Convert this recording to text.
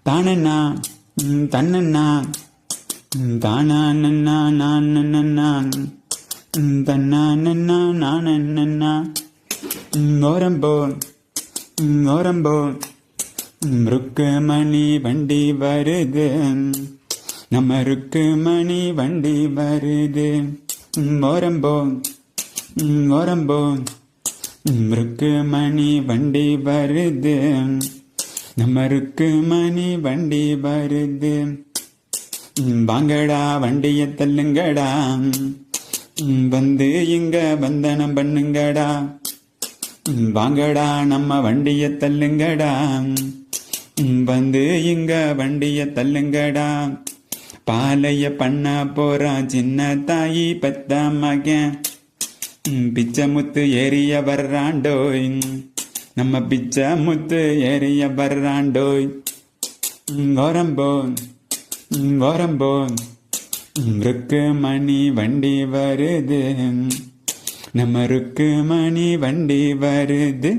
தானண்ணா தன்னண்ணா தானா நான் தன்னா நானண்ணா ஓரம்போ ஓரம்போ ருக்குமணி வண்டி வருது நம்ம ருக்குமணி வண்டி வருது ஓரம்போ ஓரம்போ ருக்குமணி வண்டி வருது நம்ம ருக்குமணி வண்டி வருது வாங்கடா வண்டிய தள்ளுங்கடா வந்து இங்க வந்தனம் பண்ணுங்கடா வாங்கடா நம்ம வண்டிய தள்ளுங்கடா வந்து இங்க வண்டிய தள்ளுங்கடா பாலைய பண்ண போறான் சின்ன தாயி பெத்த மகன் பிச்சை முத்து ஏறிய வர்றாண்டோய் நம்ம பிச்சை முத்து ஏறிய வர்றாண்டோய் ஓரம்போ ஓரம்போ ருக்குமணி வண்டி வருது நம்ம ருக்குமணி வண்டி வருது.